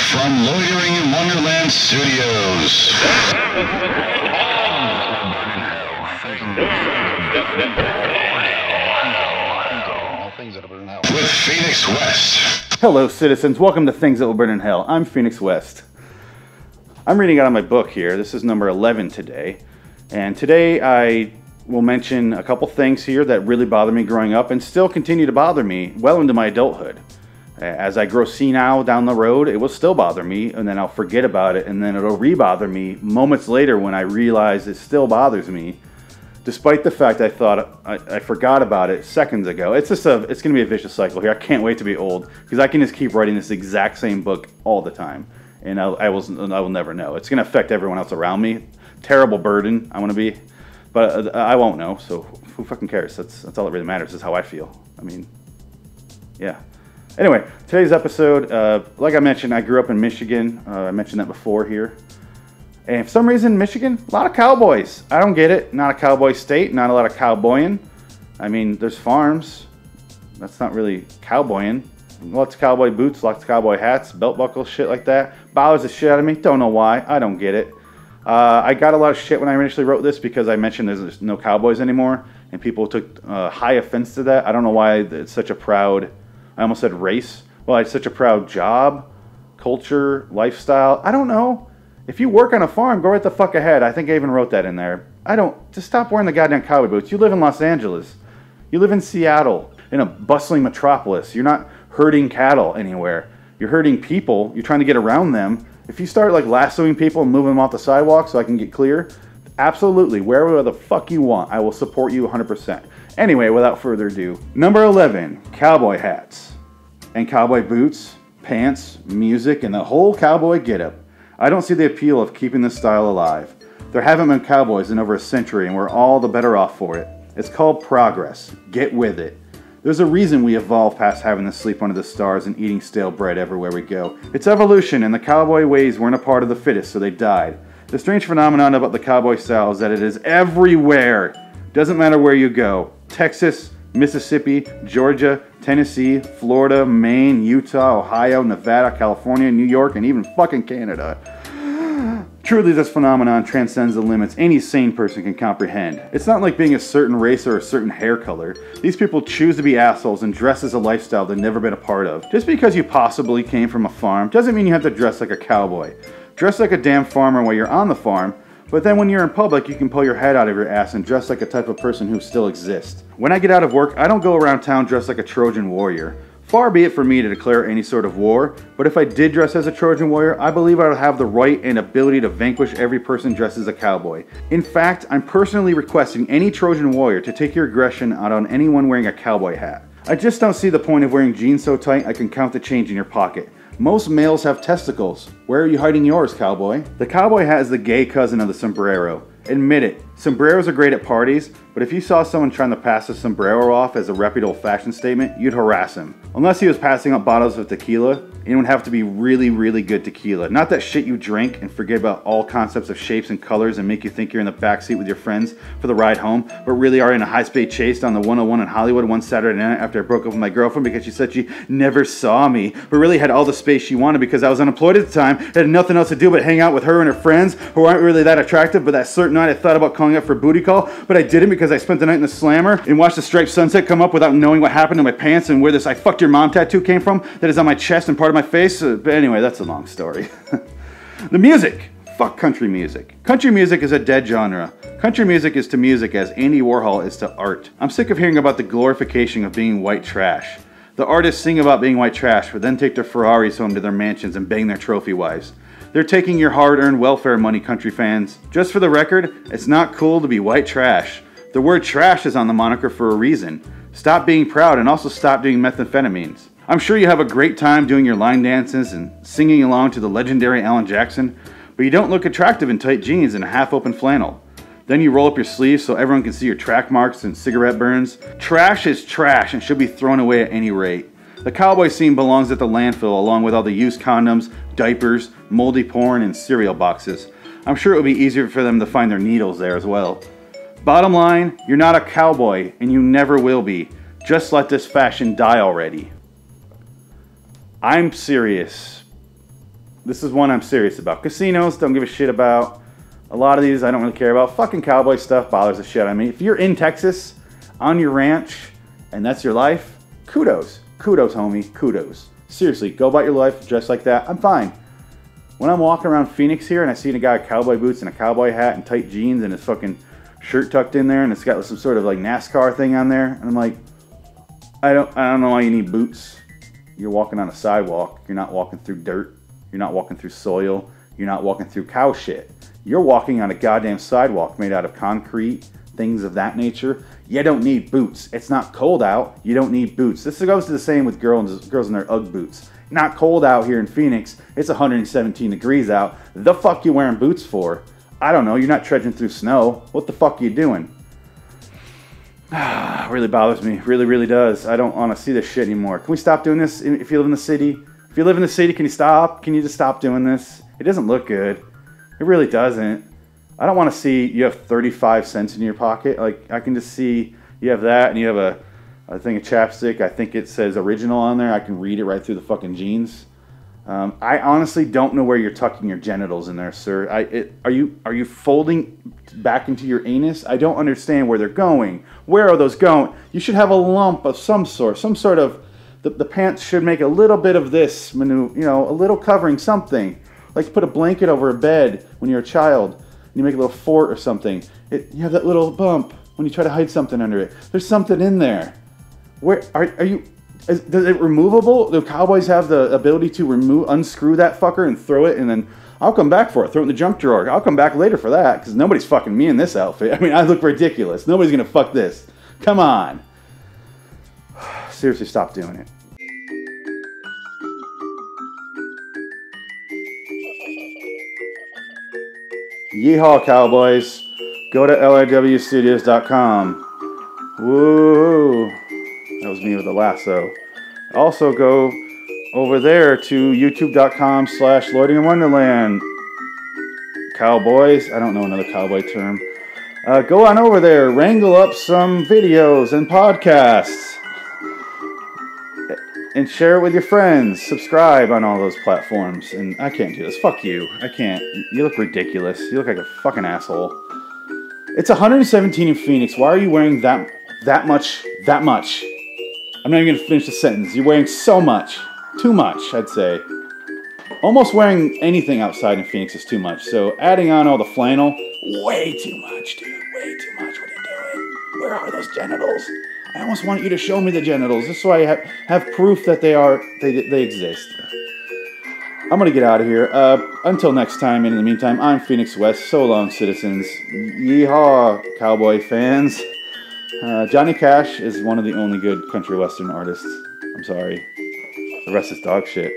from Loitering in Wonderland Studios. With Phoenix West. Hello, citizens. Welcome to Things That Will Burn in Hell. I'm Phoenix West. I'm reading out of my book here. This is number 11 today. And today I will mention a couple things here that really bothered me growing up and still continue to bother me well into my adulthood. As I grow senile down the road, it will still bother me, and then I'll forget about it, and then it'll re-bother me moments later when I realize it still bothers me, despite the fact I thought I forgot about it seconds ago. It's going to be a vicious cycle here. I can't wait to be old, because I can just keep writing this exact same book all the time, and I will never know. It's going to affect everyone else around me. Terrible burden I want to be, but I won't know, so who fucking cares? That's all that really matters, is how I feel. I mean, yeah. Anyway, today's episode, like I mentioned, I grew up in Michigan. I mentioned that before here. And for some reason, Michigan, a lot of cowboys. I don't get it. Not a cowboy state, not a lot of cowboying. I mean, there's farms. That's not really cowboying. Lots of cowboy boots, lots of cowboy hats, belt buckles, shit like that. Bothers the shit out of me. Don't know why. I don't get it. I got a lot of shit when I initially wrote this because I mentioned there's no cowboys anymore. And people took high offense to that. I don't know why it's such a proud... I almost said race. Well, it's such a proud job, culture, lifestyle. I don't know. If you work on a farm, go right the fuck ahead. I think I even wrote that in there. Just stop wearing the goddamn cowboy boots. You live in Los Angeles. You live in Seattle, in a bustling metropolis. You're not herding cattle anywhere. You're herding people. You're trying to get around them. If you start like lassoing people and moving them off the sidewalk so I can get clear, absolutely, wherever the fuck you want, I will support you 100%. Anyway, without further ado, number 11, cowboy hats. And cowboy boots, pants, music, and the whole cowboy getup. I don't see the appeal of keeping this style alive. There haven't been cowboys in over a century, and we're all the better off for it. It's called progress. Get with it. There's a reason we evolved past having to sleep under the stars and eating stale bread everywhere we go. It's evolution, and the cowboy ways weren't a part of the fittest, so they died. The strange phenomenon about the cowboy style is that it is everywhere. Doesn't matter where you go. Texas, Mississippi, Georgia, Tennessee, Florida, Maine, Utah, Ohio, Nevada, California, New York, and even fucking Canada. Truly, this phenomenon transcends the limits any sane person can comprehend. It's not like being a certain race or a certain hair color. These people choose to be assholes and dress as a lifestyle they've never been a part of. Just because you possibly came from a farm doesn't mean you have to dress like a cowboy. Dress like a damn farmer while you're on the farm, but then when you're in public, you can pull your head out of your ass and dress like a type of person who still exists. When I get out of work, I don't go around town dressed like a Trojan warrior. Far be it for me to declare any sort of war, but if I did dress as a Trojan warrior, I believe I would have the right and ability to vanquish every person dressed as a cowboy. In fact, I'm personally requesting any Trojan warrior to take your aggression out on anyone wearing a cowboy hat. I just don't see the point of wearing jeans so tight I can count the change in your pocket. Most males have testicles. Where are you hiding yours, cowboy? The cowboy hat is the gay cousin of the sombrero. Admit it, sombreros are great at parties, but if you saw someone trying to pass a sombrero off as a reputable fashion statement, you'd harass him. Unless he was passing up bottles of tequila, it would have to be really, really good tequila. Not that shit you drink and forget about all concepts of shapes and colors and make you think you're in the backseat with your friends for the ride home, but really are in a high-speed chase down the 101 in Hollywood one Saturday night after I broke up with my girlfriend because she said she never saw me, but really had all the space she wanted because I was unemployed at the time, had nothing else to do but hang out with her and her friends who aren't really that attractive, but that certain night I thought about calling up for a booty call, but I didn't because I spent the night in the slammer and watched the striped sunset come up without knowing what happened to my pants and where this I fucked your mom tattoo came from that is on my chest and part of my face. But anyway, that's a long story. The music. Fuck country music. Country music is a dead genre. Country music is to music as Andy Warhol is to art. I'm sick of hearing about the glorification of being white trash. The artists sing about being white trash, but then take their Ferraris home to their mansions and bang their trophy wives. They're taking your hard-earned welfare money, country fans. Just for the record, it's not cool to be white trash. The word trash is on the moniker for a reason. Stop being proud and also stop doing methamphetamines. I'm sure you have a great time doing your line dances and singing along to the legendary Alan Jackson, but you don't look attractive in tight jeans and a half-open flannel. Then you roll up your sleeves so everyone can see your track marks and cigarette burns. Trash is trash and should be thrown away at any rate. The cowboy scene belongs at the landfill along with all the used condoms, diapers, moldy porn, and cereal boxes. I'm sure it would be easier for them to find their needles there as well. Bottom line, you're not a cowboy, and you never will be. Just let this fashion die already. I'm serious. this is one I'm serious about. Casinos, don't give a shit about. A lot of these I don't really care about. Fucking cowboy stuff bothers the shit out of me. If you're in Texas, on your ranch, and that's your life, kudos. Kudos, homie. Kudos. Seriously, go about your life dressed like that. I'm fine. When I'm walking around Phoenix here and I see a guy with cowboy boots and a cowboy hat and tight jeans and his fucking shirt tucked in there and it's got some sort of like NASCAR thing on there, and I'm like, I don't know why you need boots. You're walking on a sidewalk. You're not walking through dirt. You're not walking through soil. You're not walking through cow shit. You're walking on a goddamn sidewalk made out of concrete, things of that nature. You don't need boots. It's not cold out. You don't need boots. This goes to the same with girls in their Ugg boots. Not cold out here in Phoenix. It's 117 degrees out. The fuck you wearing boots for? I don't know. You're not trudging through snow. What the fuck are you doing? Really bothers me. Really, really does. I don't want to see this shit anymore. Can we stop doing this if you live in the city? If you live in the city, can you stop? Can you just stop doing this? It doesn't look good. It really doesn't. I don't want to see you have 35 cents in your pocket. Like, I can just see you have that and you have a thing of chapstick. I think it says original on there. I can read it right through the fucking jeans. I honestly don't know where you're tucking your genitals in there, sir. Are you folding back into your anus? I don't understand where they're going. Where are those going? You should have a lump of some sort of. The pants should make a little bit of this maneuver, you know, a little covering, something. Like put a blanket over a bed when you're a child and you make a little fort or something. You have that little bump when you try to hide something under it. There's something in there. Where are you? Is it removable? Do cowboys have the ability to unscrew that fucker and throw it, and then I'll come back for it. Throw it in the junk drawer. I'll come back later for that because nobody's fucking me in this outfit. I mean, I look ridiculous. Nobody's gonna fuck this. Come on. Seriously, stop doing it. Yeehaw, cowboys. Go to liwstudios.com. Woo! That was me with a lasso. Also go over there to youtube.com/Loitering in Wonderland. Cowboys. I don't know another cowboy term. Go on over there. Wrangle up some videos and podcasts. And share it with your friends. Subscribe on all those platforms. And I can't do this. Fuck you. I can't. You look ridiculous. You look like a fucking asshole. It's 117 in Phoenix. Why are you wearing that much? I'm not even going to finish the sentence. You're wearing so much. Too much, I'd say. Almost wearing anything outside in Phoenix is too much. So adding on all the flannel, way too much, dude. Way too much. What are you doing? Where are those genitals? I almost want you to show me the genitals, just so I have proof that they exist. I'm going to get out of here. Until next time, and in the meantime, I'm Phoenix West. So long, citizens. Yeehaw, cowboy fans. Johnny Cash is one of the only good country western artists. I'm sorry. The rest is dog shit.